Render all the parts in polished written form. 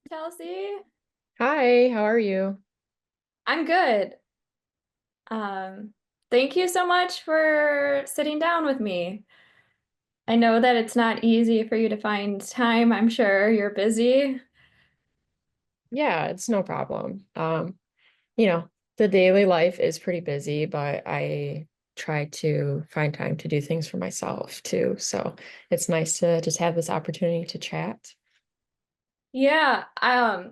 Chelsea. Hi, how are you? I'm good. Um, Thank you so much for sitting down with me. I know that it's not easy for you to find time. I'm sure you're busy. Yeah, it's no problem. You know, the daily life is pretty busy, but I try to find time to do things for myself too. So it's nice to just have this opportunity to chat. Yeah, I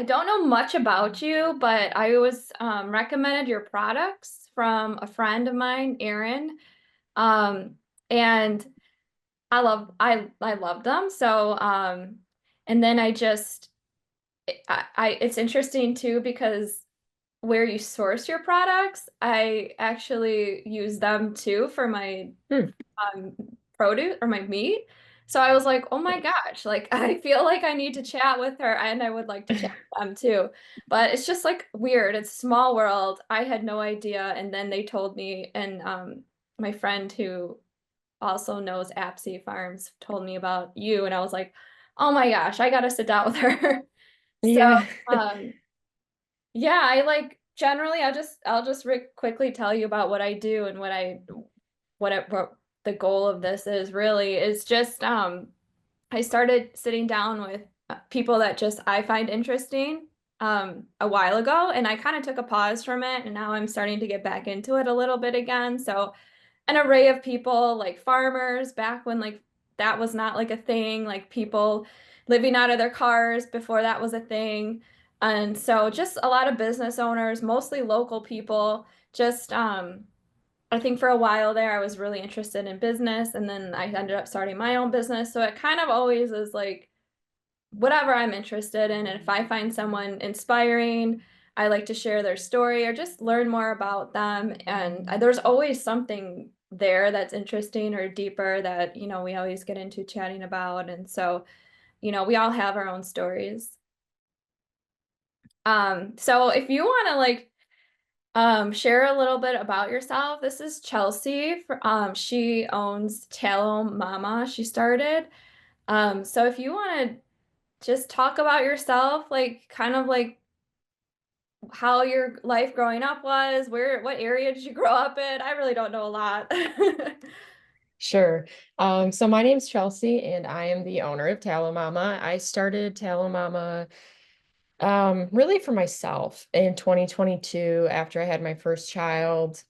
don't know much about you, but I was recommended your products from a friend of mine, Erin. Um, and I love them. And then it's interesting too because where you source your products, I actually use them too for my Hmm, um, produce or my meat. So I was like, oh my nice. gosh, like I feel like I need to chat with her and I would like to chat with them too. But it's just like weird. It's a small world. I had no idea. And then they told me, and my friend who also knows Apsey Farms told me about you. And I was like, oh my gosh, I gotta sit down with her. So Yeah, um yeah, I like generally I'll just quickly tell you about what I do and what the goal of this is really is just I started sitting down with people that just I find interesting a while ago, and I kind of took a pause from it, and now I'm starting to get back into it a little bit again. So an array of people like farmers back when like that was not like a thing, like people living out of their cars before that was a thing. And so just a lot of business owners, mostly local people, just I think for a while there I was really interested in business, and then I ended up starting my own business. So it kind of always is like whatever I'm interested in. And if I find someone inspiring, I like to share their story or just learn more about them. And there's always something there that's interesting or deeper that, we always get into chatting about. And so, we all have our own stories. So if you want to like share a little bit about yourself, this is Chelsea. She owns Tallow Mama. She started. So if you want to just talk about yourself, like kind of like how your life growing up was, what area did you grow up in? I really don't know a lot. sure. So my name's Chelsea and I am the owner of Tallow Mama. I started Tallow Mama really for myself in 2022 after I had my first child.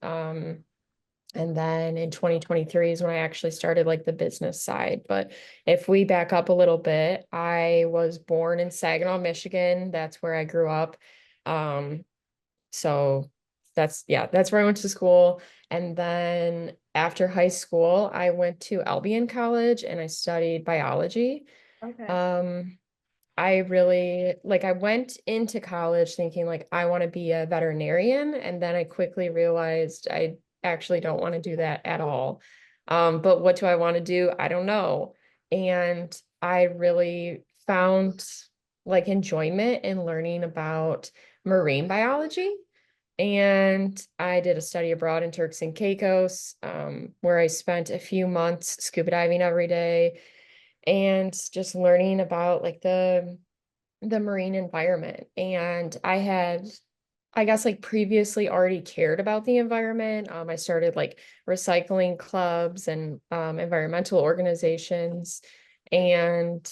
And then in 2023 is when I actually started like the business side. But if we back up a little bit, I was born in Saginaw, Michigan. That's where I grew up. Um, so that's where I went to school. And then after high school, I went to Albion College and I studied biology. Okay. Um, I really like I went into college thinking like I want to be a veterinarian, and then I quickly realized I actually don't want to do that at all. But what do I want to do? I don't know. And I really found like enjoyment in learning about marine biology. And I did a study abroad in Turks and Caicos, where I spent a few months scuba diving every day and just learning about like the marine environment. And I guess like previously already cared about the environment. I started like recycling clubs and environmental organizations. And,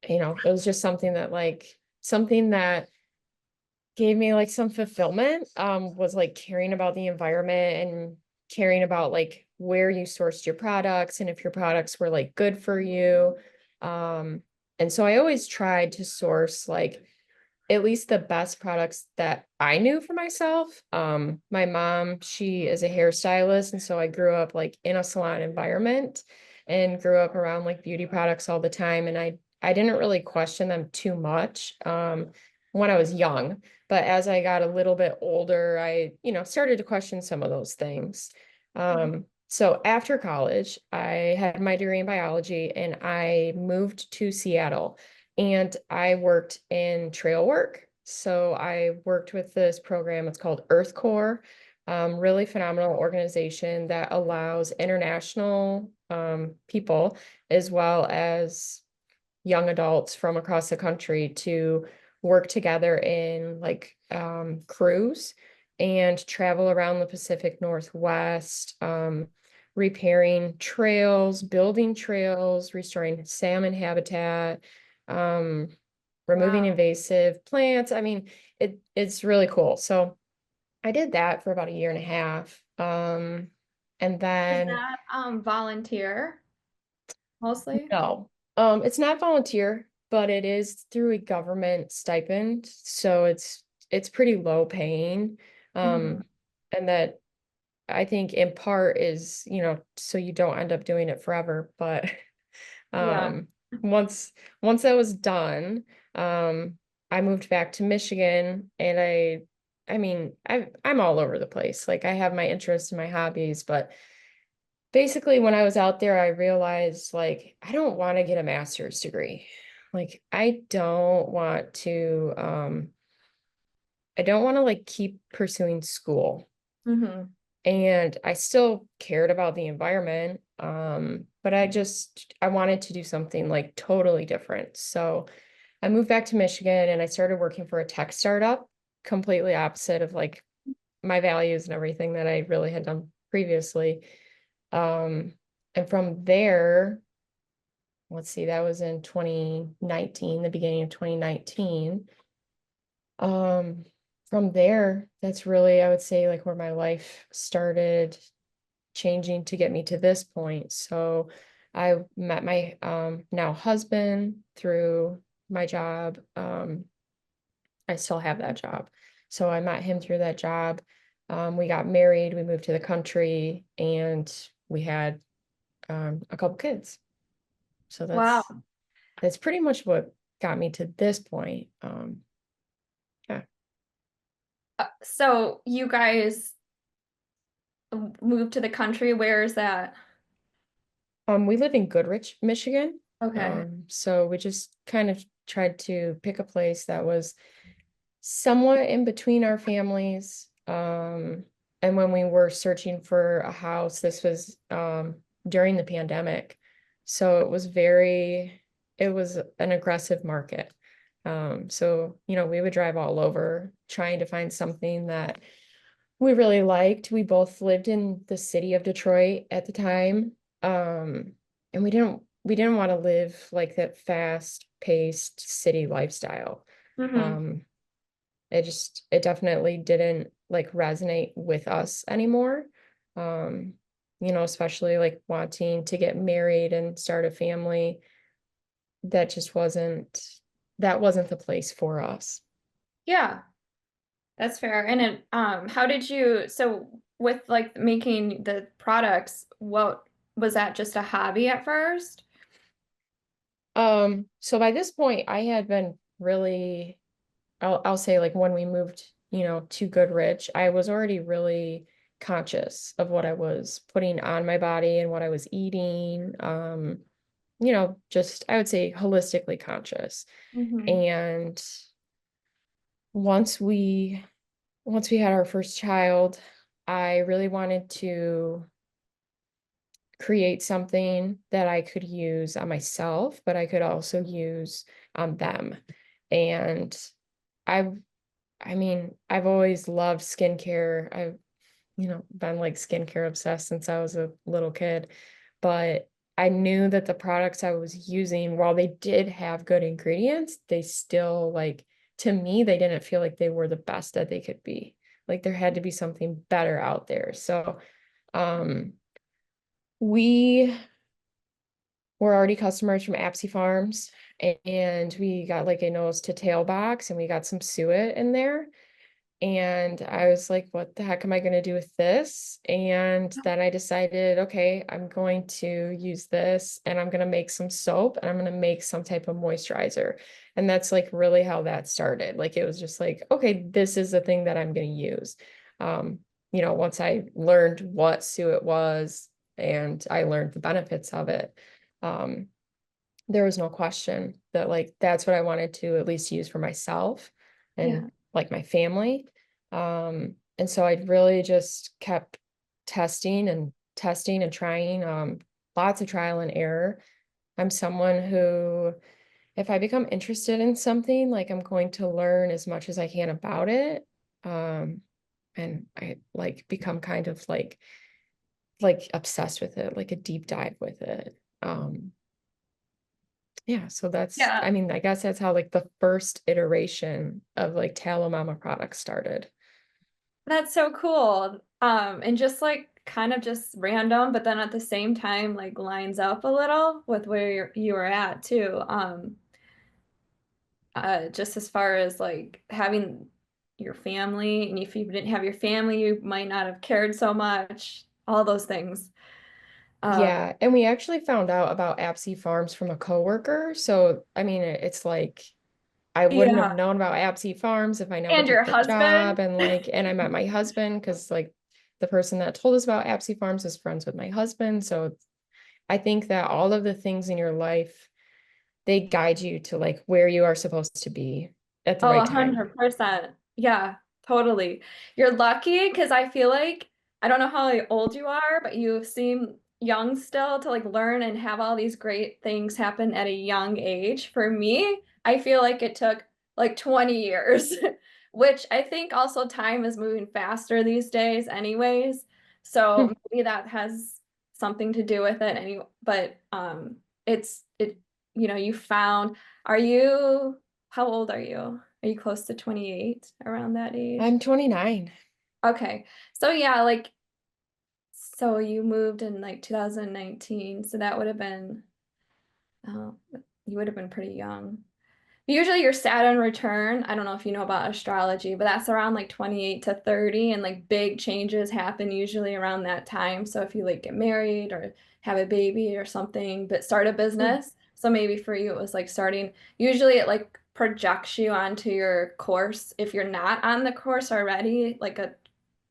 it was just something that gave me like some fulfillment, was like caring about the environment and caring about like where you sourced your products and if your products were like good for you. Um, and so I always tried to source like at least the best products that I knew for myself. My mom, she is a hairstylist, and so I grew up like in a salon environment and grew up around like beauty products all the time. And I didn't really question them too much when I was young. But as I got a little bit older, I, started to question some of those things. So after college, I had my degree in biology and I moved to Seattle and I worked in trail work. So I worked with this program. It's called Earth Corps, really phenomenal organization that allows international people as well as young adults from across the country to work together in like crews and travel around the Pacific Northwest, repairing trails, building trails, restoring salmon habitat, um, removing Wow. invasive plants. I mean, it's really cool. So I did that for about a year and a half. And Is then that volunteer mostly? no, it's not volunteer, but it is through a government stipend. So it's pretty low paying. Hmm. Um, and that I think in part is, so you don't end up doing it forever. But Yeah. um once once that was done, I moved back to Michigan and I'm all over the place. Like I have my interests and my hobbies, but basically when I was out there, I realized like I don't want to get a master's degree. Like I don't want to like keep pursuing school. Hmm. And I still cared about the environment. But I wanted to do something like totally different. So I moved back to Michigan and I started working for a tech startup, completely opposite of like my values and everything that I really had done previously. Um, and from there, let's see, that was in 2019, the beginning of 2019. Um, from there, that's really, I would say, like where my life started changing to get me to this point. So I met my now husband through my job. I still have that job. So I met him through that job. We got married, we moved to the country, and we had a couple kids. So Wow. that's pretty much what got me to this point. Yeah. So you guys moved to the country. Where is that? We live in Goodrich, Michigan. Okay. So we just kind of tried to pick a place that was somewhat in between our families. And when we were searching for a house, this was during the pandemic. So it was an aggressive market. So, we would drive all over trying to find something that we really liked. We both lived in the city of Detroit at the time. And we didn't want to live like that fast-paced city lifestyle. Hmm. Um, it definitely didn't like resonate with us anymore. Um, especially like wanting to get married and start a family. That just wasn't the place for us. Yeah, that's fair. And how did you, so with like making the products, what was that just a hobby at first? So by this point, I had been really, I'll say like when we moved, to Goodrich, I was already really conscious of what I was putting on my body and what I was eating. Just I would say holistically conscious. Hmm. And once we once we had our first child, I really wanted to create something that I could use on myself, but I could also use on them. And I've I've always loved skincare. I've, been like skincare obsessed since I was a little kid. But I knew that the products I was using, while they did have good ingredients, they still like, to me, they didn't feel like they were the best that they could be. Like there had to be something better out there. So, um, we were already customers from Apsey Farms and we got like a nose to tail box and we got some suet in there. And I was like, what the heck am I going to do with this? And then I decided, okay, I'm going to use this and I'm going to make some soap and I'm going to make some type of moisturizer. And that's like really how that started. Like it was just like, okay, this is the thing that I'm going to use. Um, once I learned what suet was and I learned the benefits of it, um, there was no question that like that's what I wanted to at least use for myself and Yeah. like my family. And so I really just kept testing and trying, lots of trial and error. I'm someone who if I become interested in something, like I'm going to learn as much as I can about it. Um, and I like become kind of like obsessed with it, like a deep dive with it. Yeah, so that's, Yeah, I mean, I guess that's how like the first iteration of like Tallow Mama products started. that's so cool. And just like kind of just random, but then at the same time, like lines up a little with where you were at too. Just as far as like having your family, and if you didn't have your family, you might not have cared so much, all those things. Yeah, and we actually found out about Apsey Farms from a coworker. So, I mean, it's like I wouldn't have Yeah. known about Apsey Farms if I never And your took the husband? job. And like, and I met my husband because like the person that told us about Apsey Farms is friends with my husband. So I think that all of the things in your life, they guide you to like where you are supposed to be at the Oh, right time. 100%. Yeah, totally. You're lucky because I feel like I don't know how old you are, but you seem young still to like learn and have all these great things happen at a young age. For me, I feel like it took like 20 years, which I think also time is moving faster these days anyways. So maybe that has something to do with it anyway, but it you found, are you, how old are you? Are you close to 28, around that age? I'm 29. Okay. So yeah, like so you moved in like 2019, so that would have been oh, you would have been pretty young. Usually your Saturn return, I don't know if you know about astrology, but that's around like 28 to 30, and like big changes happen usually around that time. So if you like get married or have a baby or something, but start a business. So maybe for you it was like starting, usually it like projects you onto your course. If you're not on the course already,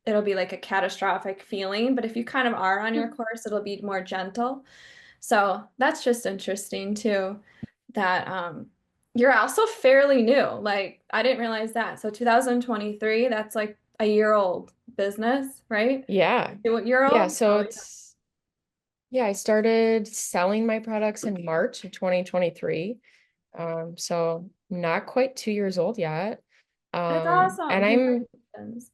it'll be like a catastrophic feeling, but if you kind of are on your course, it'll be more gentle. So that's just interesting too, that you're also fairly new. Like I didn't realize that. So 2023, that's like a year old business, right? Yeah. Year Yeah, old? so Oh it's yeah, I started selling my products in March of 2023. So not quite 2 years old yet. that's And awesome. Congratulations.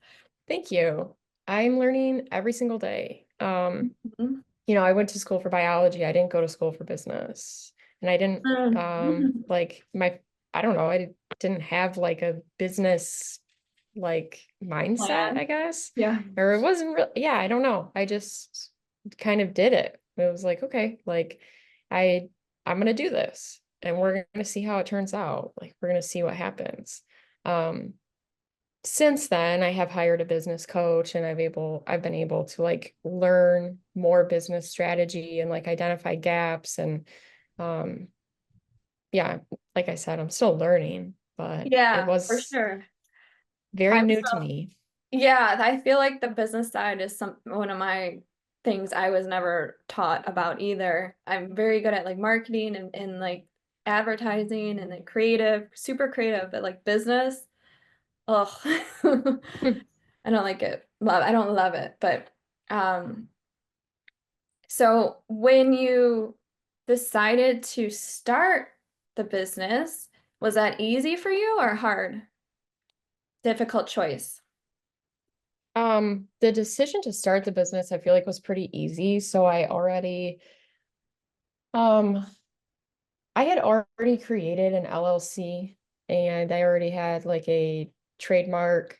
thank you. I'm learning every single day. Mhm. I went to school for biology. I didn't go to school for business. And I didn't Mm. like I don't know, I didn't have like a business like mindset, I Plan. guess. Yeah. Or it wasn't real, yeah, I don't know. I just kind of did it. It was like, okay, like I I'm gonna do this and we're gonna see how it turns out. Like we're gonna see what happens. Um since then I have hired a business coach and I've been able to like learn more business strategy and like identify gaps and um yeah, like I said, I'm still learning, but it Yeah, for was sure. very I'm new to still, me. yeah, I feel like the business side is one of my things I was never taught about either. I'm very good at like marketing and like advertising and like creative, super creative, but like business, ugh. I don't like it. I don't love it. But um, so when you decided to start the business, was that easy for you or hard? Difficult choice. The decision to start the business, I feel like was pretty easy. So um, I had already created an LLC and I already had like a trademark.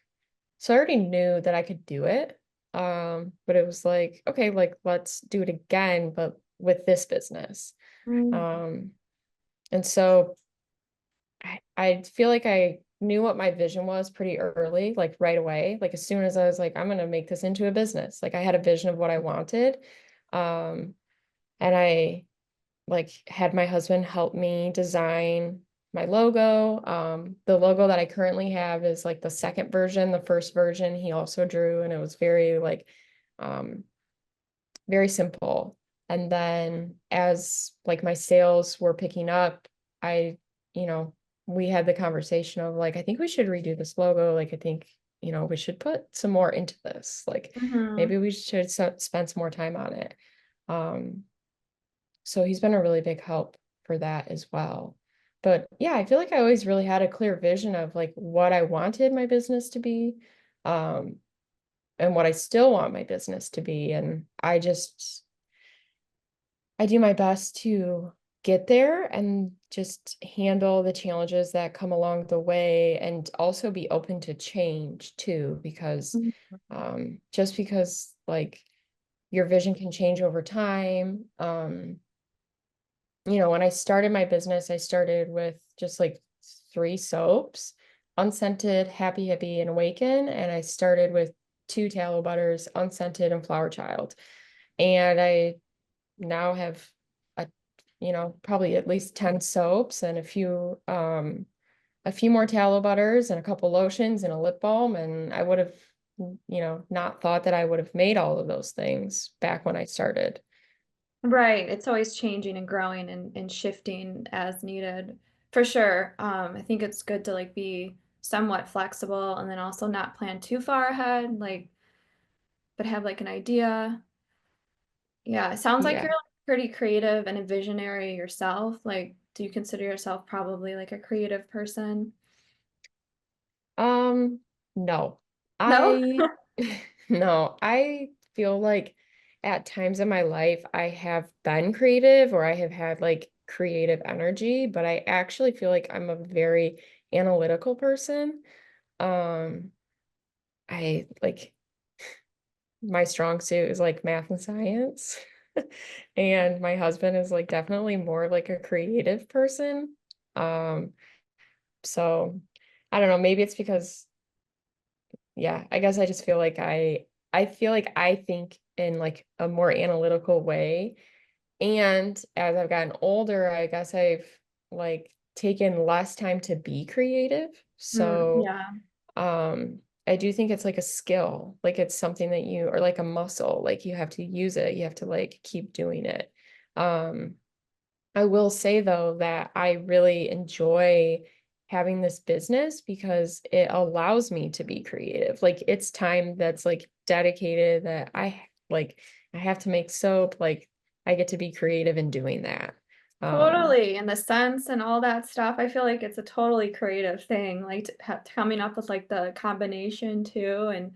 So I already knew that I could do it. But it was like, okay, like let's do it again, but with this business. Mm. Um, and so I feel like I knew what my vision was pretty early, like right away. Like as soon as I was like, I'm gonna make this into a business. Like I had a vision of what I wanted. Um, and I like had my husband help me design my logo. The logo that I currently have is like the second version. The first version he also drew, and it was um, very simple. And then as like my sales were picking up, I, you know, we had the conversation of like, I think we should redo this logo. Like, I think, we should put some more into this. Like, Mhm. maybe we should spend some more time on it. Um, so he's been a really big help for that as well. But yeah, I feel like I always really had a clear vision of like what I wanted my business to be, um, and what I still want my business to be. And I do my best to get there and just handle the challenges that come along the way and also be open to change too, because Mhm. just because like your vision can change over time. When I started my business, I started with just like three soaps, unscented, Happy Hippie, and Awaken. And I started with two tallow butters, unscented and Flower Child. And I now have a, probably at least 10 soaps and a few more tallow butters and a couple lotions and a lip balm. And I would have, not thought that I would have made all of those things back when I started. Right. It's always changing and growing and shifting as needed. For sure. I think it's good to like be somewhat flexible and then also not plan too far ahead, like, but have like an idea. Yeah, it sounds like you're Yeah. like, pretty creative and a visionary yourself. Like, do you consider yourself probably like a creative person? Um, no. No? I no, I feel like at times in my life I have been creative or I have had like creative energy, but I actually feel like I'm a very analytical person. Um, I like my strong suit is like math and science. And my husband is like definitely more like a creative person. Um, so I don't know, maybe it's because yeah, I guess I just feel like I feel like I think in like a more analytical way. And as I've gotten older, I guess I've like taken less time to be creative. So Yeah. I do think it's like a skill. Like it's something that you or like a muscle, like you have to use it. You have to like keep doing it. Um I will say though that I really enjoy having this business because it allows me to be creative. Like it's time that's like dedicated that I have to make soap. Like I get to be creative in doing that. Um, Totally. And the scents and all that stuff. I feel like it's a totally creative thing, like coming up with like the combination too and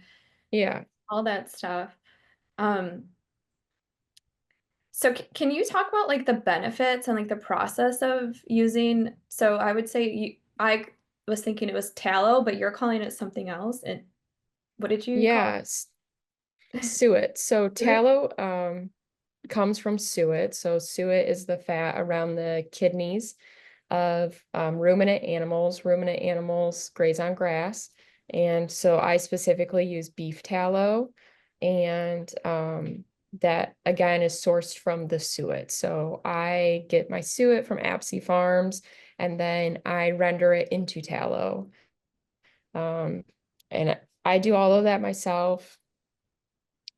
yeah. all that stuff. Um, so can you talk about like the benefits and like the process of using, so I would say I was thinking it was tallow, but you're calling it something else. And what did you call Yeah. Suet. So it? tallow comes from suet. So suet is the fat around the kidneys of ruminant animals. Ruminant animals graze on grass. And so I specifically use beef tallow, and that again is sourced from the suet. So I get my suet from Apsey Farms and then I render it into tallow. Um, and I do all of that myself.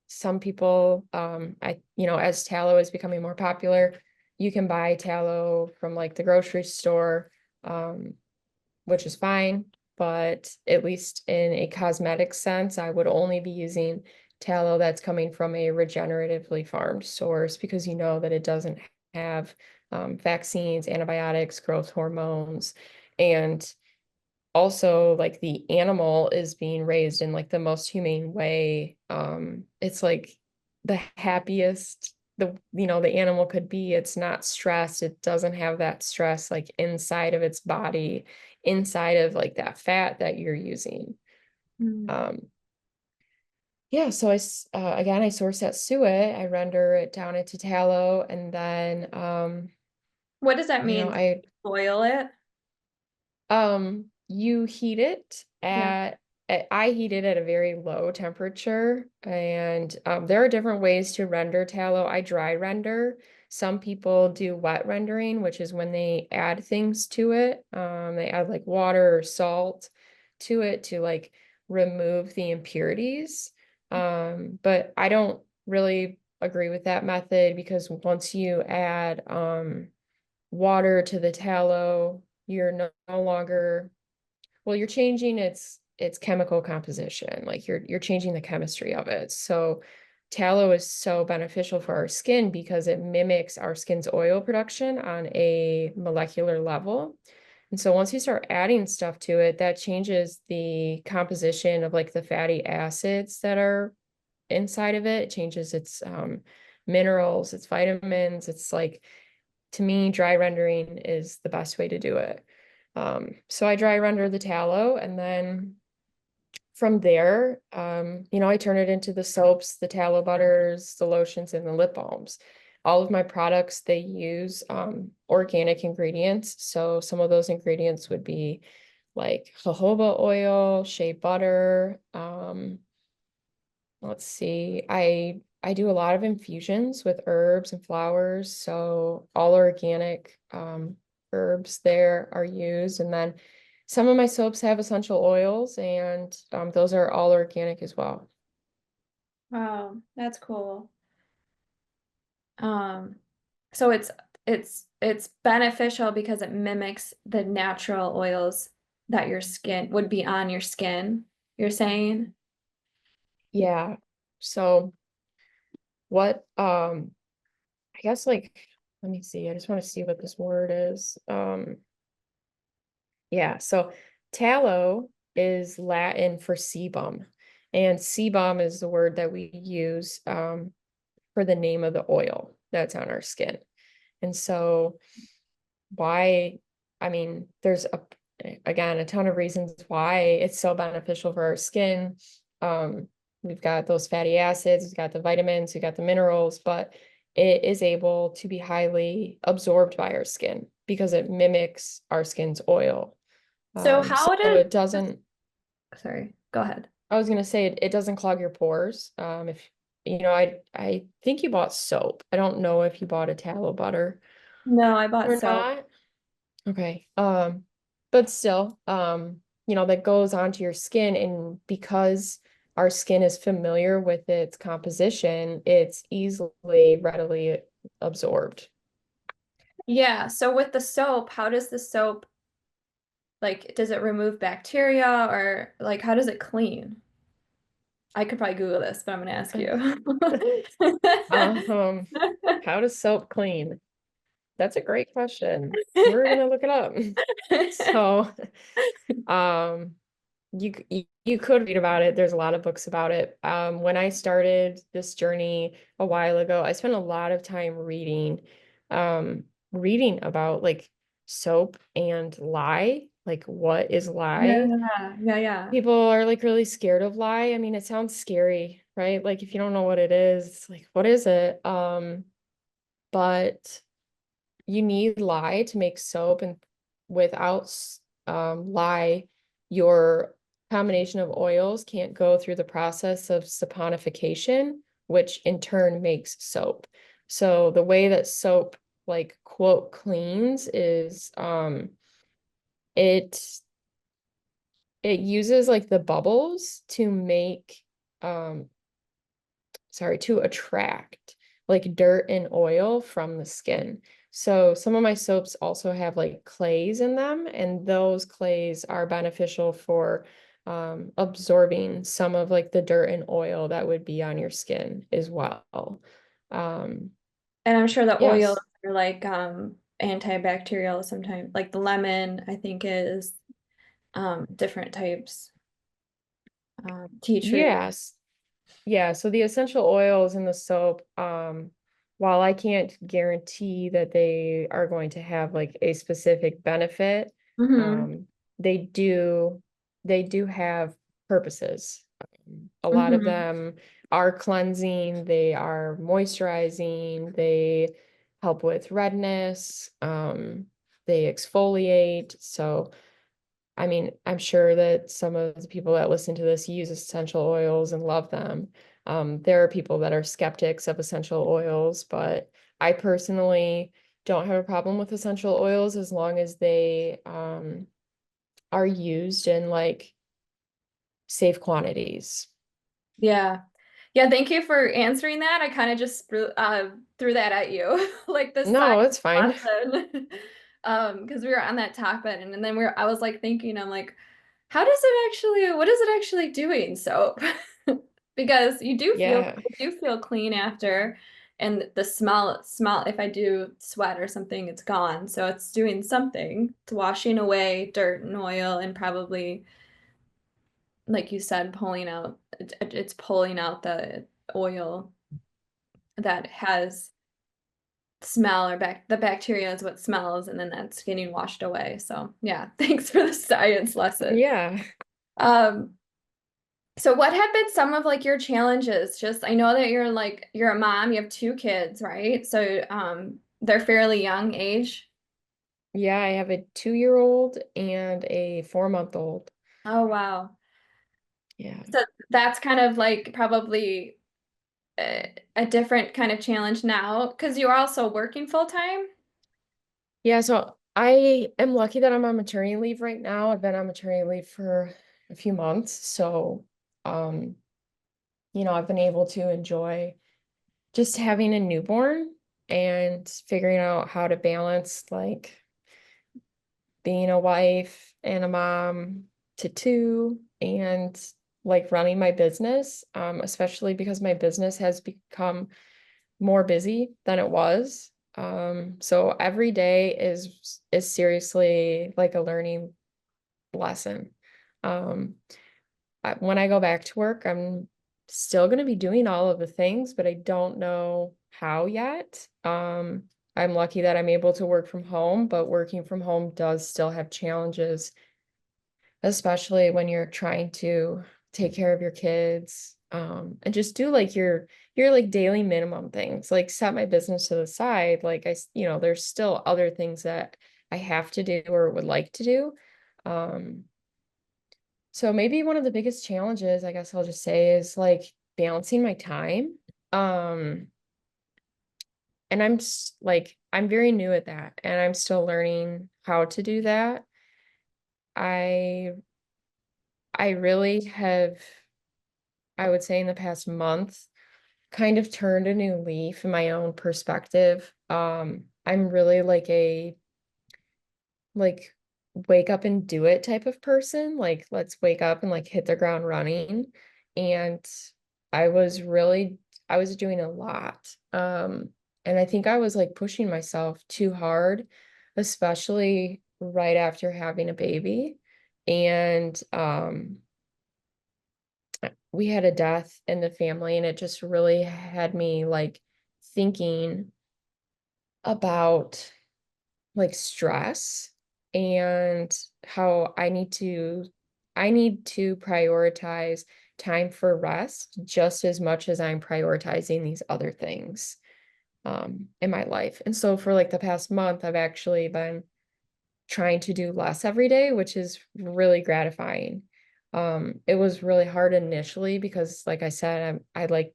Some people, as tallow is becoming more popular, you can buy tallow from like the grocery store, um, which is fine. But at least in a cosmetic sense, I would only be using tallow that's coming from a regeneratively farmed source because you know that it doesn't have vaccines, antibiotics, growth hormones, and also like the animal is being raised in like the most humane way. It's like the happiest the animal could be. It's not stressed. It doesn't have that stress like inside of its body, inside of like that fat that you're using. Mm. Um, yeah, so again, I source that suet, I render it down into tallow, and then What does that mean? I Boil it? You heat it Yeah. I heat it at a very low temperature, and there are different ways to render tallow. I dry render. Some people do wet rendering, which is when they add things to it. They add like water or salt to it to like remove the impurities. But I don't really agree with that method because once you add water to the tallow, you're no longer, well, you're changing its chemical composition. Like you're changing the chemistry of it. So tallow is so beneficial for our skin because it mimics our skin's oil production on a molecular level. And so once you start adding stuff to it, that changes the composition of like the fatty acids that are inside of it. It changes its minerals, its vitamins. It's like, to me, dry rendering is the best way to do it. So I dry render the tallow, and then from there, I turn it into the soaps, the tallow butters, the lotions, and the lip balms. All of my products, they use organic ingredients. So some of those ingredients would be like jojoba oil, shea butter. Let's see. I do a lot of infusions with herbs and flowers, so all organic herbs there are used. And then some of my soaps have essential oils, and those are all organic as well. Wow, that's cool. Um, so it's beneficial because it mimics the natural oils that your skin would be on your skin, you're saying? Yeah. So what I guess like let me see. I just want to see what this word is. Yeah, so tallow is Latin for sebum, and sebum is the word that we use for the name of the oil that's on our skin. And so why, I mean, there's again a ton of reasons why it's so beneficial for our skin. We've got those fatty acids, we've got the vitamins, we've got the minerals, but it is able to be highly absorbed by our skin because it mimics our skin's oil. So So how did it doesn't, sorry, go ahead. I was gonna say it doesn't clog your pores. If I think you bought soap. I don't know if you bought a tallow butter No, I bought or soap. not. Okay. But still, that goes onto your skin, and because our skin is familiar with its composition, it's easily readily absorbed. Yeah, so with the soap, how does the soap like does it remove bacteria or like how does it clean? I could probably Google this, but I'm gonna ask you. Um, how does soap clean? That's a great question. We're gonna look it up. So, um, you could read about it. There's a lot of books about it. When I started this journey a while ago, I spent a lot of time reading about like soap and lye, like what is lye? Yeah, yeah, yeah. People are like really scared of lye. I mean, it sounds scary, right? Like if you don't know what it is, it's like, what is it? But you need lye to make soap, and without lye, your combination of oils can't go through the process of saponification, which in turn makes soap. So the way that soap like quote cleans is it it uses like the bubbles to make um to attract like dirt and oil from the skin. So some of my soaps also have like clays in them, and those clays are beneficial for absorbing some of like the dirt and oil that would be on your skin as well. Um, And I'm sure the oils yes. are like antibacterial sometimes. Like the lemon, I think is different types. Tea tree. Yes. Yeah, so the essential oils in the soap, while I can't guarantee that they are going to have like a specific benefit, Mm-hmm. um, they do they do have purposes. A lot of Mm-hmm. them are cleansing, they are moisturizing, they help with redness, they exfoliate. So I mean, I'm sure that some of the people that listen to this use essential oils and love them. There are people that are skeptics of essential oils, but I personally don't have a problem with essential oils as long as they are used in like safe quantities. Yeah. Yeah, thank you for answering that. I kind of just threw that at you, like the science No, it's fine. lesson. Because we were on that topic and then I was like thinking, I'm like, how does it actually, what is it actually doing? So because Yeah. you do feel clean after, and the smell if I do sweat or something, it's gone. So it's doing something. It's washing away dirt and oil and probably, like you said, it's pulling out the oil that has smell or the bacteria is what smells, and then that's getting washed away. So yeah, thanks for the science lesson. Yeah. Um, so what have been some of like your challenges? Just I know that you're a mom, you have two kids, right? So they're fairly young age. Yeah, I have a 2-year-old and a 4-month-old. Oh wow. Yeah. So that's kind of like probably a different kind of challenge now because you're also working full time. Yeah, so I am lucky that I'm on maternity leave right now. I've been on maternity leave for a few months. So, um, I've been able to enjoy just having a newborn and figuring out how to balance like being a wife and a mom to two and like running my business, especially because my business has become more busy than it was. So every day is seriously like a learning lesson. Um, when I go back to work, I'm still going to be doing all of the things, but I don't know how yet. I'm lucky that I'm able to work from home, but working from home does still have challenges, especially when you're trying to take care of your kids, and just do like your like daily minimum things, like set my business to the side. Like there's still other things that I have to do or would like to do. Um, so maybe one of the biggest challenges, I guess I'll just say, is like balancing my time. Um, and I'm very new at that, and I'm still learning how to do that. I I really have, I would say in the past month, kind of turned a new leaf in my own perspective. I'm really like wake up and do it type of person. Like let's wake up and like hit the ground running. And I was really I was doing a lot. And I think I was like pushing myself too hard, especially right after having a baby. And we had a death in the family, and it just really had me like thinking about like stress and how I need to prioritize time for rest just as much as I'm prioritizing these other things in my life. And so for like the past month, I've actually been trying to do less every day, which is really gratifying. It was really hard initially because, like I said, I like,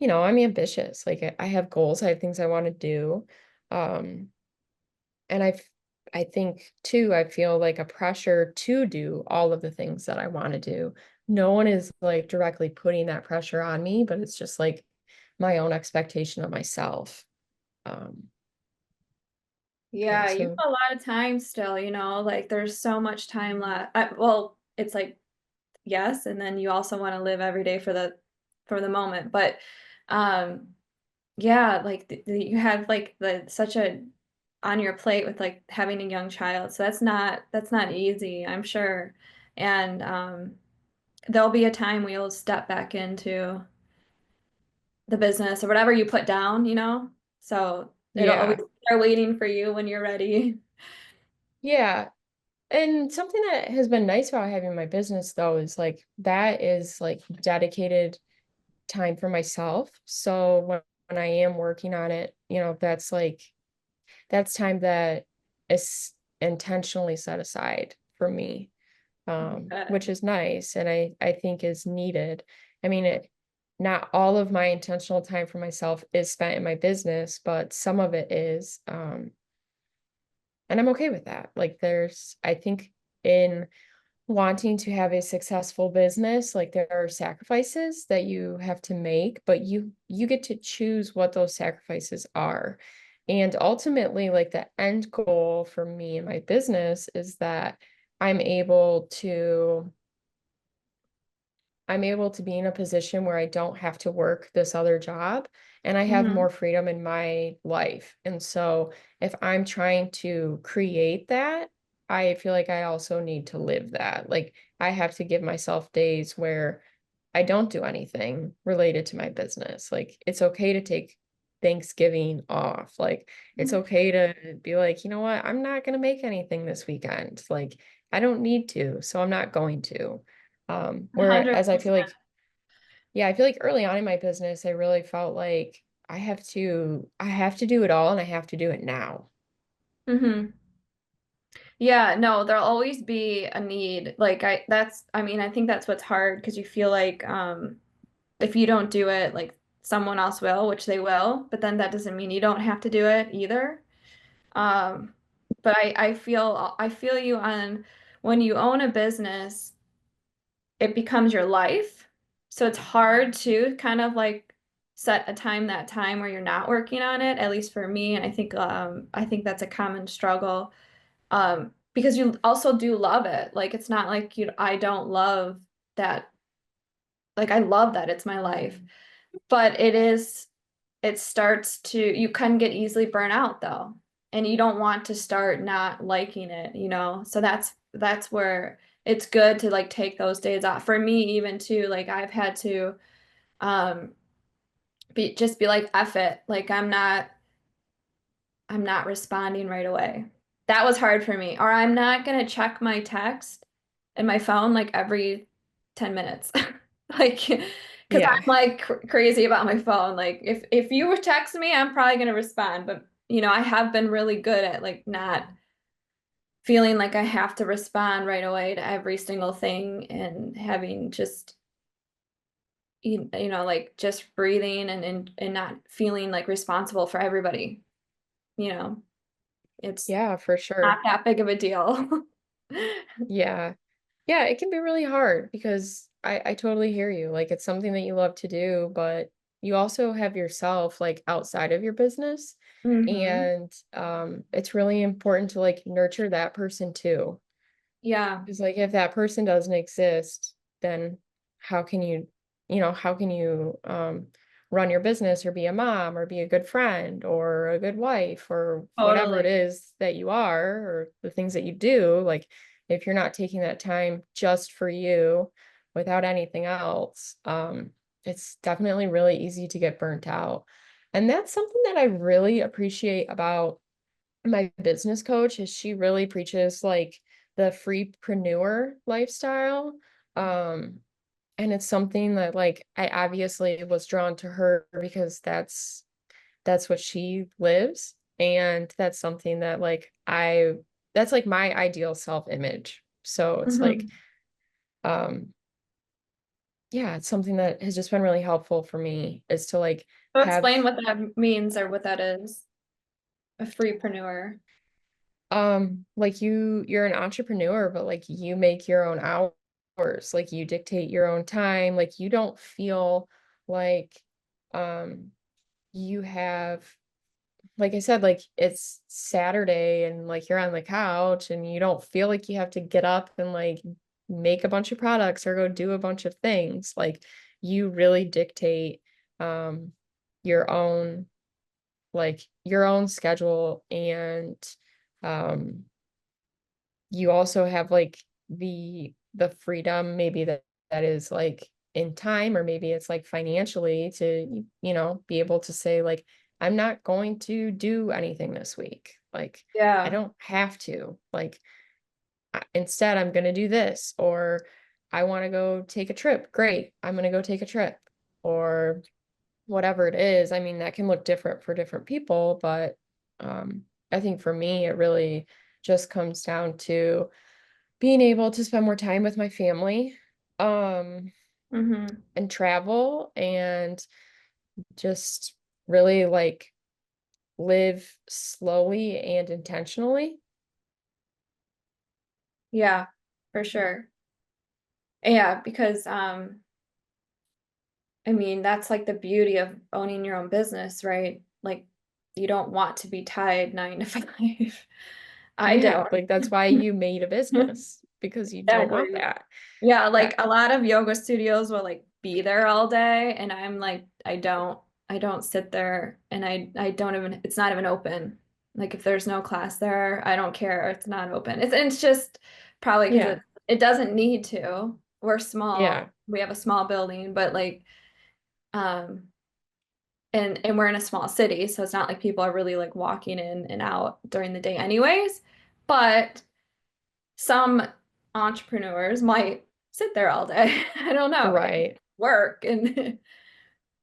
I'm ambitious. Like I have goals, I have things I want to do. Um, and I think too, I feel like a pressure to do all of the things that I want to do. No one is like directly putting that pressure on me, but it's just like my own expectation of myself. Um, yeah, Yeah, you so have a lot of time still, like there's so much time left. Well, it's like yes, and then you also want to live every day for the moment. But um yeah, like you have like the such a on your plate with like having a young child. So that's not easy, I'm sure. And there'll be a time we'll step back into the business or whatever you put down, So it'll always yeah. start waiting for you when you're ready. Yeah. And something that has been nice about having my business though is like that is like dedicated time for myself. So when I am working on it, that's time that is intentionally set aside for me, which Good. is nice and I think is needed. I mean, not all of my intentional time for myself is spent in my business, but some of it is. And I'm okay with that. Like I think in wanting to have a successful business, like there are sacrifices that you have to make, but you get to choose what those sacrifices are. And ultimately, like the end goal for me and my business is that I'm able to I'm able to be in a position where I don't have to work this other job and I have more Hmm. freedom in my life. And so if I'm trying to create that, I feel like I also need to live that. Like I have to give myself days where I don't do anything related to my business. Like it's okay to take Thanksgiving off. Like it's okay to be like, you know what? I'm not going to make anything this weekend. Like I don't need to, so I'm not going to. Whereas I feel 100%. like, yeah, I feel like early on in my business, I really felt like I have to do it all and I have to do it now. Hmm. Yeah, no, there'll always be a need. Like I mean, I think that's what's hard because you feel like if you don't do it, like someone else will, which they will, but then that doesn't mean you don't have to do it either. Um, but I feel you on when you own a business, it becomes your life. So it's hard to kind of like set a time that time where you're not working on it, at least for me. And I think that's a common struggle. Because you also do love it. Like it's not like I don't love that. Like I love that it's my life. But it starts to, you can get easily burnt out though. And you don't want to start not liking it, you know? So that's where it's good to like take those days off. For me, even too, like I've had to um be like, F it. Like I'm not responding right away. That was hard for me. Or I'm not gonna check my text and my phone like every 10 minutes. Like, because Yeah. I'm like crazy about my phone. Like, if you were texting me, I'm probably gonna respond. But I have been really good at like not feeling like I have to respond right away to every single thing and having just like just breathing and not feeling like responsible for everybody. You know, it's Yeah, for not sure. that big of a deal. Yeah. Yeah, it can be really hard because I totally hear you. Like it's something that you love to do, but you also have yourself like outside of your business. Hmm. And it's really important to like nurture that person too. Yeah, Because like if that person doesn't exist, then how can how can you run your business or be a mom or be a good friend or a good wife or whatever it totally. is that you are or the things that you do, like if you're not taking that time just for you without anything else, it's definitely really easy to get burnt out. And that's something that I really appreciate about my business coach is she really preaches like the freepreneur lifestyle. Um, and it's something that like I obviously was drawn to her because that's what she lives. And that's something that like that's like my ideal self-image. So it's like Hmm. um yeah, it's something that has just been really helpful for me is to like So have explain what that means or what that is, a freepreneur. like you're an entrepreneur, but like you make your own hours, like you dictate your own time, like you don't feel like um you have like I said, like it's Saturday and like you're on the couch and you don't feel like you have to get up and like make a bunch of products or go do a bunch of things. Like you really dictate um your own your own schedule and um you also have like the freedom maybe that is like in time or maybe it's like financially to be able to say like I'm not going to do anything this week. Like I Yeah, don't have to. Like instead I'm going to do this or I want to go take a trip. Great. I'm going to go take a trip or whatever it is. I mean, that can look different for different people, but I think for me it really just comes down to being able to spend more time with my family, um, hmm, and travel and just really like live slowly and intentionally. yeah, for sure. Yeah, because I mean that's like the beauty of owning your own business, right? Like you don't want to be tied 9 to 5. I Yeah, don't. like that's why you made a business. because you I don't want agree. that. Yeah, That like a lot of yoga studios will like be there all day and I'm like I don't sit there and I don't even it's not even open. Like if there's no class there, I don't care. It's not open. It's just probably because yeah, it doesn't need to. We're yeah, small. We have a small building, but like um and we're in a small city, so it's not like people are really like walking in and out during the day anyways. But some entrepreneurs might sit there all day. I don't know, and right. work and take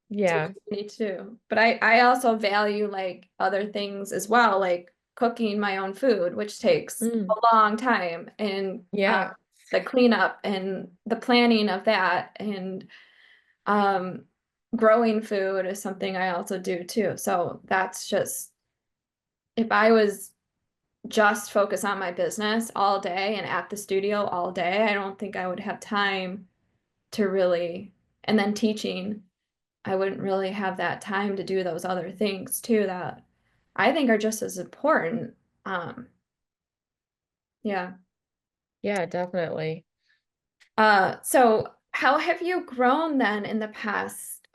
Yeah. me too. But I also value like other things as well, like cooking my own food, which takes Mm, a long time, and yeah. the cleanup and the planning of that, and um, growing food is something I also do too. So that's just if I was just focus on my business all day and at the studio all day, I don't think I would have time to really, and then teaching, I wouldn't really have that time to do those other things too that I think are just as important. Um, yeah. Yeah, definitely. So how have you grown then in the past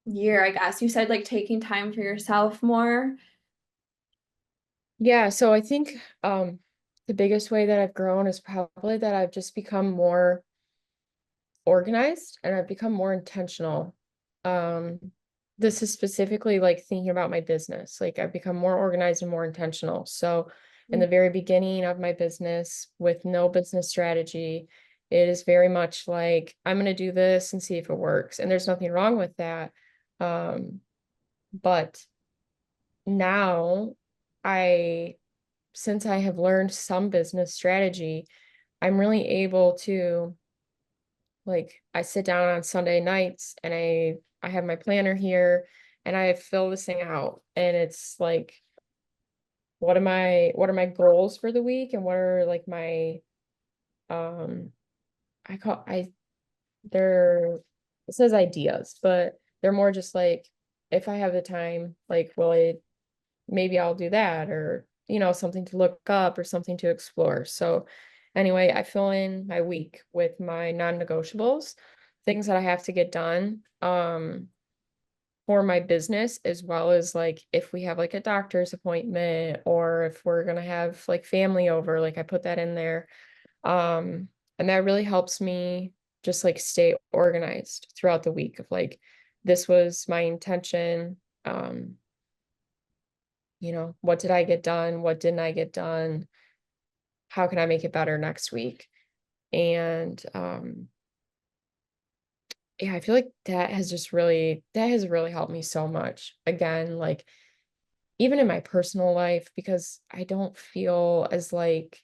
year, I guess? You said like taking time for yourself more. Yeah, so I think the biggest way that I've grown is probably that I've just become more organized and I've become more intentional. Um, this is specifically like thinking about my business. Like I've become more organized and more intentional. So in the very beginning of my business with no business strategy, it is very much like I'm going to do this and see if it works. And there's nothing wrong with that. Um, but now I, since I have learned some business strategy, I'm really able to like I sit down on Sunday nights and I have my planner here and I fill this thing out and it's like what are my goals for the week and what are like my um I call I they're it says ideas, but they're more just like if I have the time, like will I maybe I'll do that or something to look up or something to explore. So anyway, I fill in my week with my non-negotiables, things that I have to get done for my business as well as like if we have like a doctor's appointment or if we're going to have like family over, like I put that in there. Um and that really helps me just like stay organized throughout the week of like this was my intention. What did I get done? What didn't I get done? How can I make it better next week? And yeah, I feel like that has really helped me so much. Again, like even in my personal life, because I don't feel as like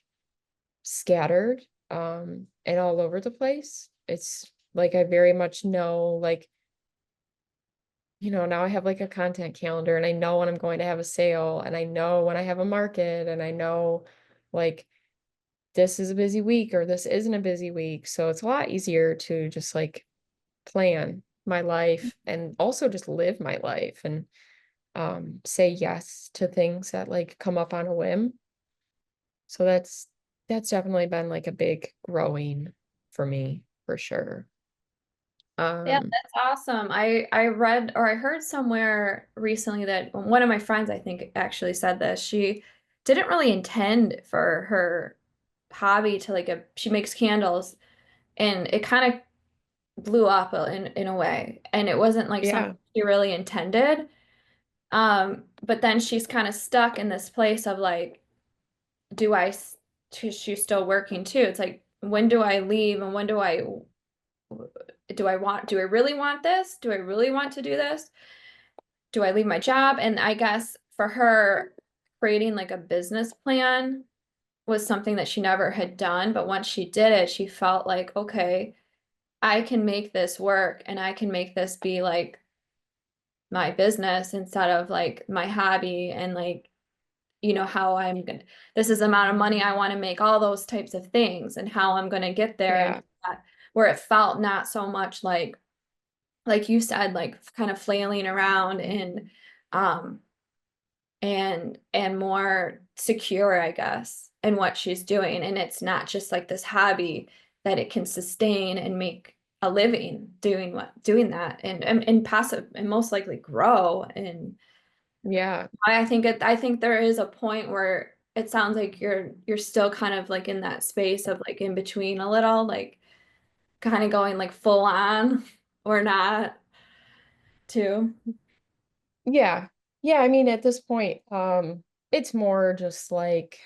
scattered and all over the place. It's like I very much know like now I have like a content calendar and I know when I'm going to have a sale and I know when I have a market and I know like this is a busy week or this isn't a busy week. So it's a lot easier to just like plan my life and also just live my life and say yes to things that like come up on a whim. So that's definitely been like a big growing for me for sure. Yeah, Um that's awesome. I read or I heard somewhere recently that one of my friends, I think, actually said this. She didn't really intend for her hobby to like she makes candles and it kind of blew up in a way. And it wasn't like something yeah, she really intended. But then she's kind of stuck in this place of like, do I, she's still working too. It's like, when do I leave and when do I really want this? Do I really want to do this? Do I leave my job? And I guess for her, creating like a business plan was something that she never had done. But once she did it, she felt like, okay, I can make this work and I can make this be like my business instead of like my hobby and like, how I'm gonna, this is the amount of money I want to make, all those types of things and how I'm gonna get there. And yeah, where it felt not so much like you said, like kind of flailing around um and more secure, I guess. in what she's doing. And it's not just like this hobby that it can sustain and make a living doing that and passive and most likely grow. And Yeah. I think there is a point where it sounds like you're still kind of like in that space of like in between a little, like kind of going like full on or not too. Yeah. Yeah, I mean at this point, it's more just like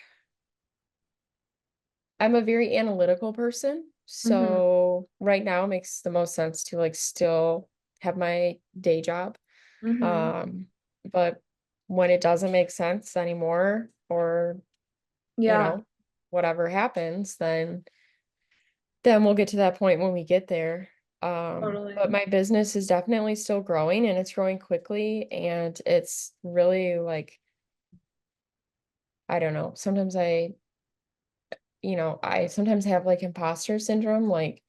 I'm a very analytical person. Hmm. So right now it makes the most sense to like still have my day job. Hmm. Um, but when it doesn't make sense anymore, or you Yeah, know, whatever happens, then we'll get to that point when we get there. But totally. my business is definitely still growing and it's growing quickly and it's really like I don't know. I sometimes have like imposter syndrome, like,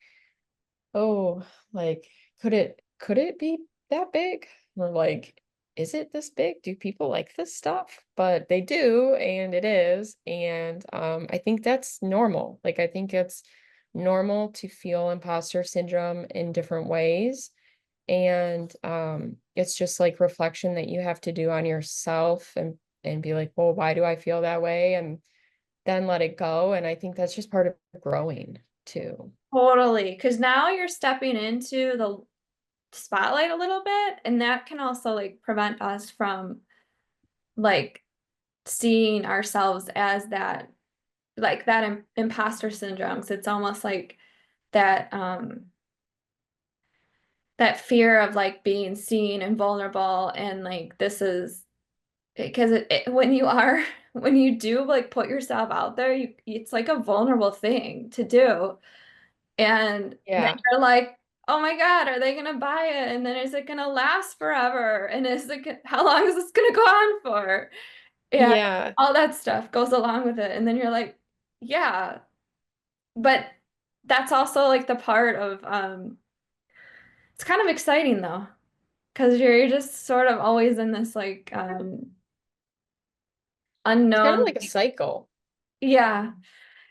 oh, like could it be that big? Or like, is it this big? Do people like this stuff? But they do, and it is. And I think that's normal. Like I think it's normal to feel imposter syndrome in different ways. And it's just like reflection that you have to do on yourself and be like, well, why do I feel that way? And then let it go. And I think that's just part of growing too. Totally. Because now you're stepping into the spotlight a little bit, and that can also like prevent us from like seeing ourselves as that like that imposter syndrome. So it's almost like that that fear of like being seen and vulnerable and like this is because when you are when you do like put yourself out there, it's like a vulnerable thing to do. And then Yeah. you're like, oh my God, are they gonna buy it? And then is it gonna last forever? And how long is this gonna go on for? And Yeah. all that stuff goes along with it. And then you're like, yeah, but that's also like the part of it's kind of exciting though, because you're just sort of always in this like It's kind of unknown. like a cycle. Yeah.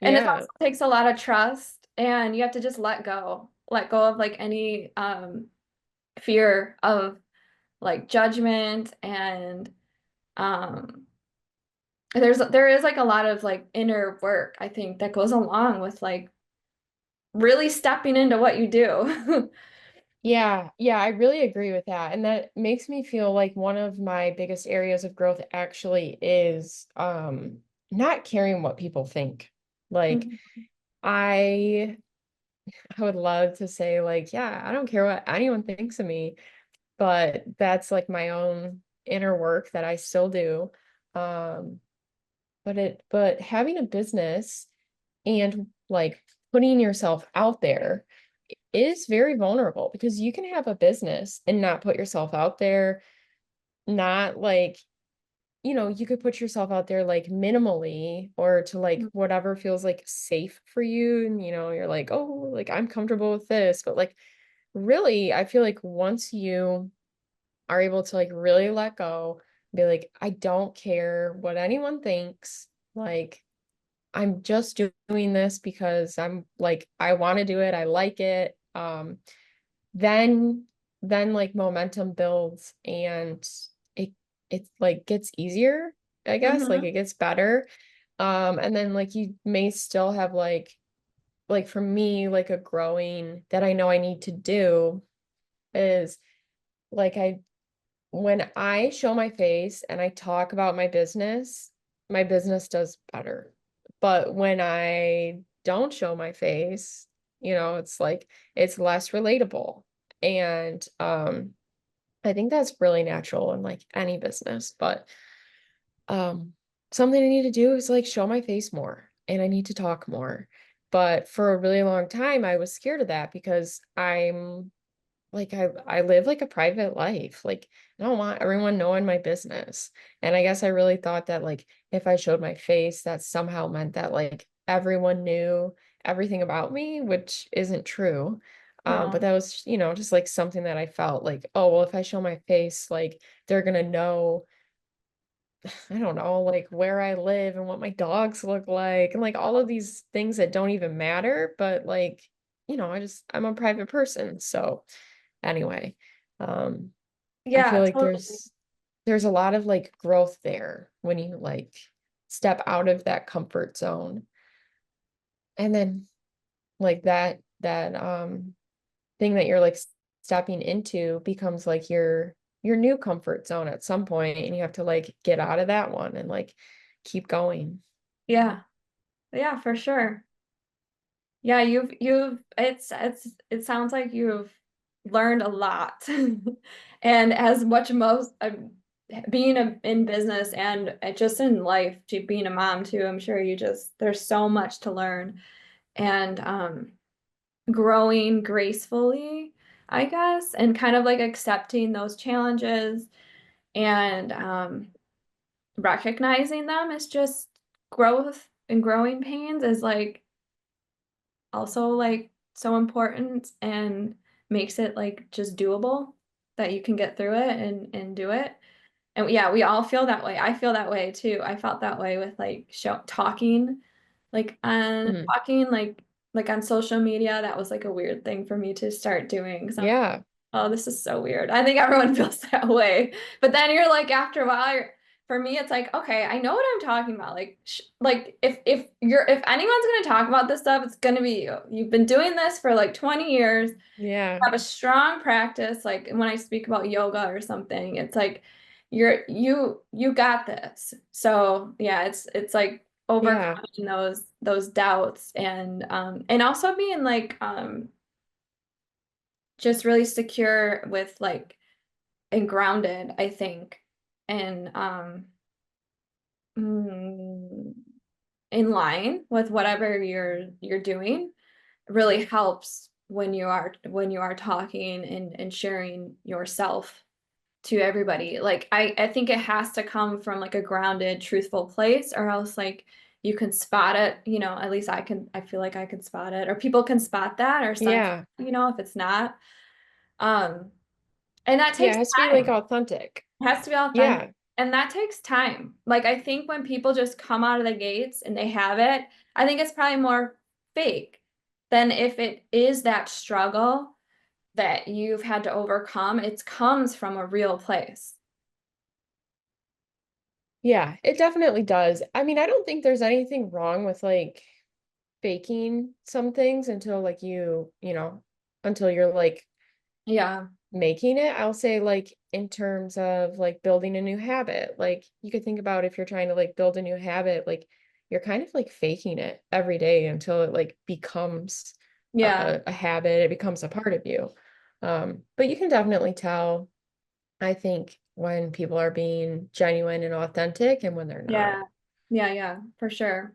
And it Yeah. also takes a lot of trust and you have to just let go of like any fear of like judgment and um there is like a lot of like inner work I think that goes along with like really stepping into what you do. Yeah. Yeah. I really agree with that. And that makes me feel like one of my biggest areas of growth actually is not caring what people think. Like Mhm. I I would love to say like, yeah, I don't care what anyone thinks of me, but that's like my own inner work that I still do. Um, but having a business and like putting yourself out there is very vulnerable because you can have a business and not put yourself out there, not like, you could put yourself out there like minimally or to like whatever feels like safe for you. And you're like, oh, like I'm comfortable with this. But like really, I feel like once you are able to like really let go, be like, I don't care what anyone thinks. Like, I'm just doing this because I'm like, I want to do it. I like it. Then, then like momentum builds and it, it like gets easier, I guess, like Mhm. it gets better. And then like you may still have like for me, like a growing that I know I need to do is like when I show my face and I talk about my business does better. But when I don't show my face, it's like it's less relatable. And I think that's really natural in like any business, but um something I need to do is like show my face more and I need to talk more. But for a really long time I was scared of that because I live like a private life. Like I don't want everyone knowing my business. And I guess I really thought that like if I showed my face, that somehow meant that like everyone knew everything about me, which isn't true. But No. that was, just like something that I felt like, oh, well, if I show my face, like they're gonna know I don't know, like where I live and what my dogs look like and like all of these things that don't even matter, but like, I'm a private person. So anyway, um, I feel Yeah, like totally. there's a lot of like growth there when you like step out of that comfort zone. And then like that thing that you're like stepping into becomes like your new comfort zone at some point and you have to like get out of that one and like keep going. Yeah. Yeah, for sure. Yeah, it sounds like you've learned a lot. And as much most being in business and just in life, being a mom too, I'm sure there's so much to learn and growing gracefully, I guess, and kind of like accepting those challenges and recognizing them as just growth and growing pains is like also like so important and makes it like just doable that you can get through it and do it. And yeah, we all feel that way. I feel that way too. I felt that way with like talking, Mhm. like on social media. That was like a weird thing for me to start doing. So Yeah. oh, this is so weird. I think everyone feels that way. But then you're like, after a while, for me, it's like, okay, I know what I'm talking about. Like, like if anyone's gonna talk about this stuff, it's gonna be you. You've been doing this for like 20 years. Yeah. Have a strong practice. Like when I speak about yoga or something, it's like you got this. So yeah, it's like Yeah. overcoming those doubts and also being like just really secure with like and grounded, I think, and mm, in line with whatever you're doing really helps when you are talking and sharing yourself to everybody. Like I think it has to come from like a grounded, truthful place, or else like you can spot it, at least I feel like I can spot it, or people can spot that or sense, Yeah. if it's not. Um, and that Yeah. takes It has to be like time. authentic. It has to be authentic. Yeah. And that takes time. Like I think when people just come out of the gates and they have it, I think it's probably more fake than if it is that struggle that you've had to overcome. It comes from a real place. Yeah. It definitely does. I mean, I don't think there's anything wrong with like faking some things until like until you're like Yeah. making it. I'll say like in terms of like building a new habit. Like you could think about if you're trying to like build a new habit, like you're kind of like faking it every day until it like becomes Yeah. a habit, it becomes a part of you. But you can definitely tell, I think, when people are being genuine and authentic and when they're not. Yeah. Yeah, yeah, for sure.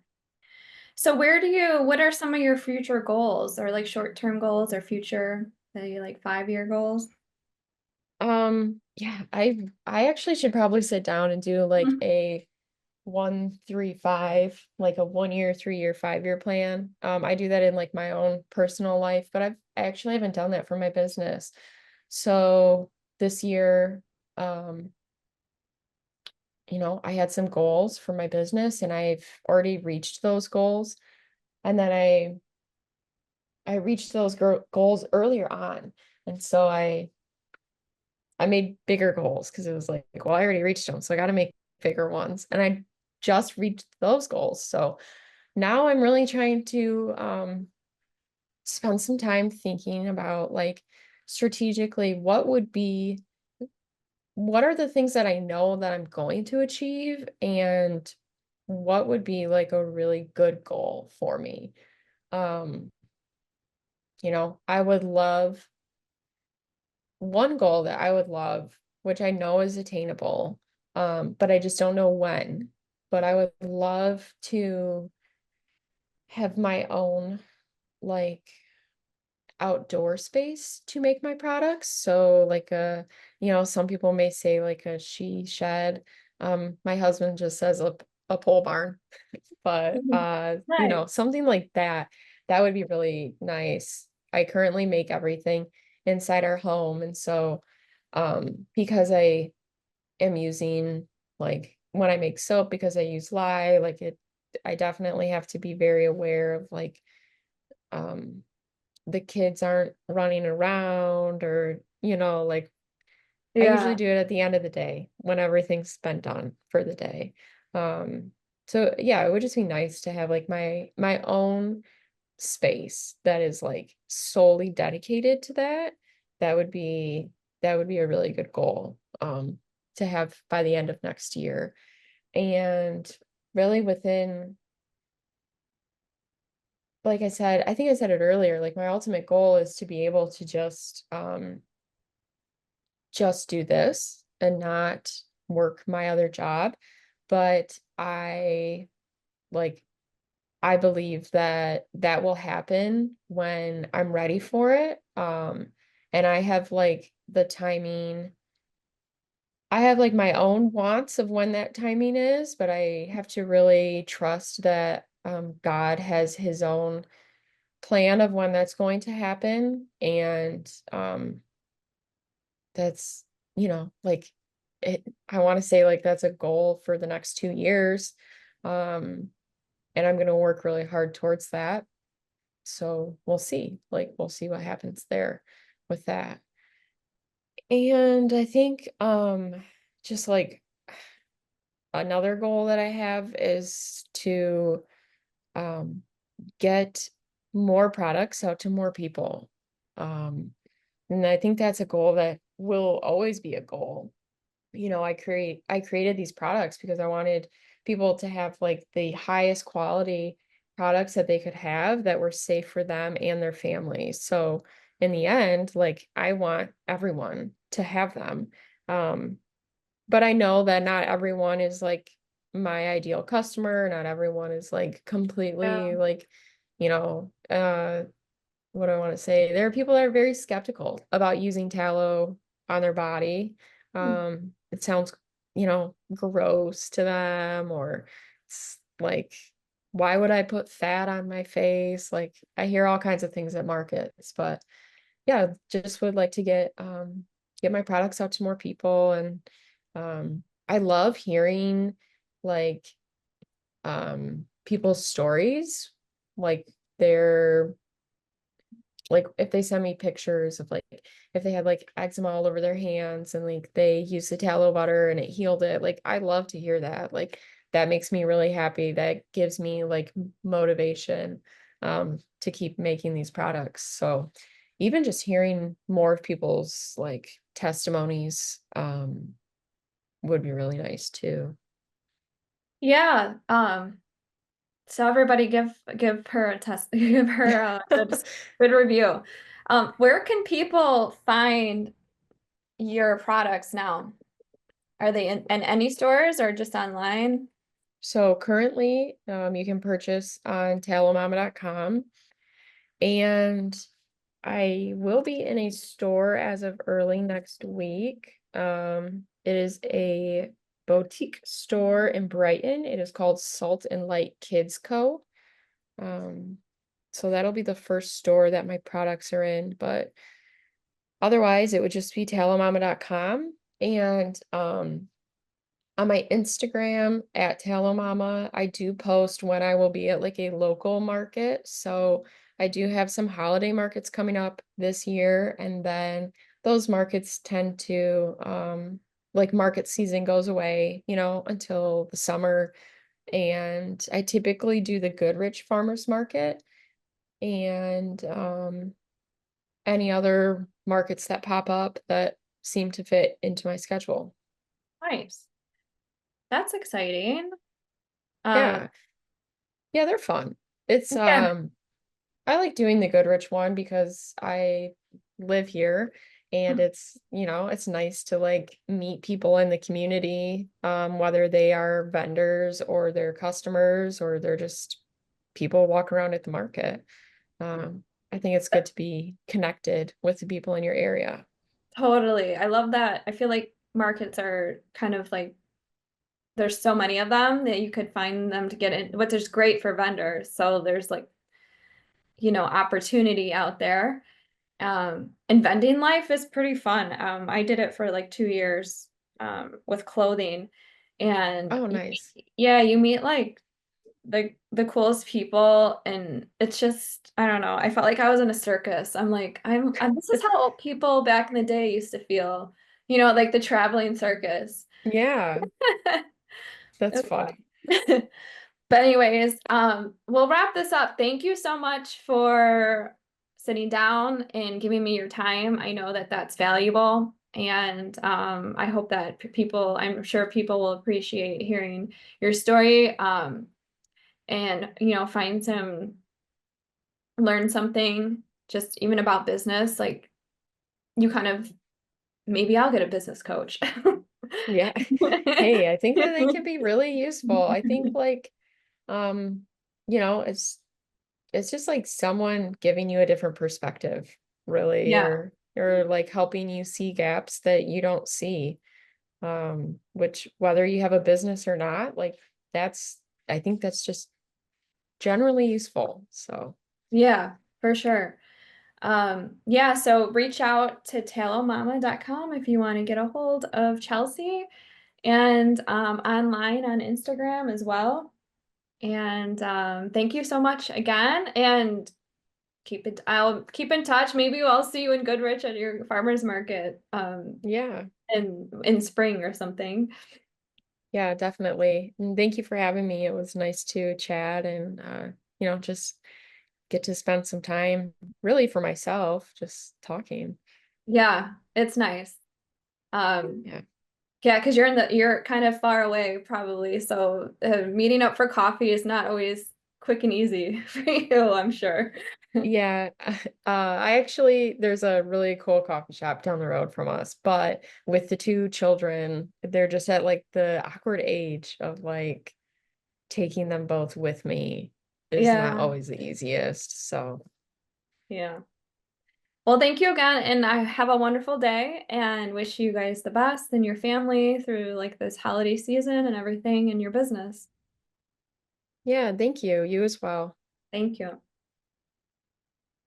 So what are some of your future goals or like short-term goals or future, maybe like 5-year goals? Yeah, I actually should probably sit down and do like Mhm. a 1-3-5, like a 1 year, 3 year, 5 year plan. I do that in like my own personal life, but I actually haven't done that for my business. So this year, um, I had some goals for my business and I've already reached those goals. And then I reached those goals earlier on. And so I made bigger goals because it was like, well, I already reached them, so I got to make bigger ones. And I just reached those goals. So now I'm really trying to spend some time thinking about like strategically what are the things that I know that I'm going to achieve and what would be like a really good goal for me. Um, I would love one goal that I would love, which I know is attainable, but I just don't know when. But I would love to have my own like outdoor space to make my products. So like some people may say like a she shed. My husband just says a pole barn, but Right. something like that, that would be really nice. I currently make everything inside our home, and so because I am using like when I make soap because I use lye, like I definitely have to be very aware of like um the kids aren't running around or like I usually Yeah. do it at the end of the day when everything's been done for the day. Um, so yeah, it would just be nice to have like my own space that is like solely dedicated to that. That would be that would be a really good goal to have by the end of next year. And really within, like I said, I think I said it earlier, like my ultimate goal is to be able to just do this and not work my other job. But like I believe that that will happen when I'm ready for it. And I have like the timing. I have like my own wants of when that timing is, but I have to really trust that God has his own plan of when that's going to happen. And that's, like I want to say like that's a goal for the next 2 years. Um, and I'm going to work really hard towards that. So we'll see. Like we'll see what happens there with that. And I think just like another goal that I have is to um get more products out to more people. Um and I think that's a goal that will always be a goal. I created these products because I wanted people to have like the highest quality products that they could have that were safe for them and their families. So in the end, like I want everyone to have them. Um, but I know that not everyone is like my ideal customer. Not everyone is like Yeah. completely like, you know, what do I want to say? There are people that are very skeptical about using tallow on their body. It sounds, gross to them, or it's like, why would I put fat on my face? Like, I hear all kinds of things at markets, but yeah, just would like to get my products out to more people. And I love hearing like people's stories, like their like if they send me pictures of like if they had like eczema all over their hands and like they used the tallow butter and it healed it, like I love to hear that. Like that makes me really happy. That gives me like motivation to keep making these products. So even just hearing more of people's like testimonies would be really nice too. Yeah. So everybody give her a test, give her a good review. Where can people find your products now? Are they in any stores or just online? So currently, you can purchase on tallowmama.com, and I will be in a store as of early next week. It is a boutique store in Brighton. It is called Salt and Light Kids Co. Um, so that'll be the first store that my products are in, but otherwise it would just be tallowmama.com. And on my Instagram at Tallow Mama, I do post when I will be at like a local market. So I do have some holiday markets coming up this year, and then those markets tend to like market season goes away, until the summer. And I typically do the Goodrich Farmers Market and any other markets that pop up that seem to fit into my schedule. Nice. That's exciting. Um, Yeah. Yeah, they're fun. It's yeah. I like doing the Goodrich one because I live here, and it's nice to like meet people in the community, whether they are vendors or they're customers or they're just people walk around at the market. I think it's good to be connected with the people in your area. Totally. I love that. I feel like markets are kind of like there's so many of them that you could find them to get in, which is great for vendors. So there's like, opportunity out there. And vending life is pretty fun. I did it for like 2 years with clothing. And Oh, nice. yeah, you meet like the coolest people, and it's just I don't know. I felt like I was in a circus. This is how people back in the day used to feel, like the traveling circus. Yeah, that's It's fun. fun. But anyways, we'll wrap this up. Thank you so much for sitting down and giving me your time. I know that that's valuable, and I hope that I'm sure people will appreciate hearing your story, and learn something just even about business. Like you kind of maybe I'll get a business coach. Yeah. Hey, I think that they can be really useful. I think like um, it's just like someone giving you a different perspective, really, Yeah, or like helping you see gaps that you don't see. Which whether you have a business or not, like that's I think that's just generally useful. So yeah, for sure. Yeah, so reach out to tallowmama.com if you want to get a hold of Chelsea, and online on Instagram as well. And thank you so much again. And I'll keep in touch. Maybe I'll see you in Goodrich at your farmer's market yeah, in spring or something. yeah, definitely. And thank you for having me. It was nice to chat and just get to spend some time really for myself, just talking. Yeah, it's nice. Um, Yeah. yeah, because you're kind of far away probably, so meeting up for coffee is not always quick and easy for you, I'm sure. Yeah, I actually, there's a really cool coffee shop down the road from us, but with the two children, they're just at like the awkward age of like taking them both with me is not Yeah, always the easiest. So, yeah. Well, thank you again, and I have a wonderful day and wish you guys the best and your family through like this holiday season and everything in your business. yeah, thank you. You as well. Thank you.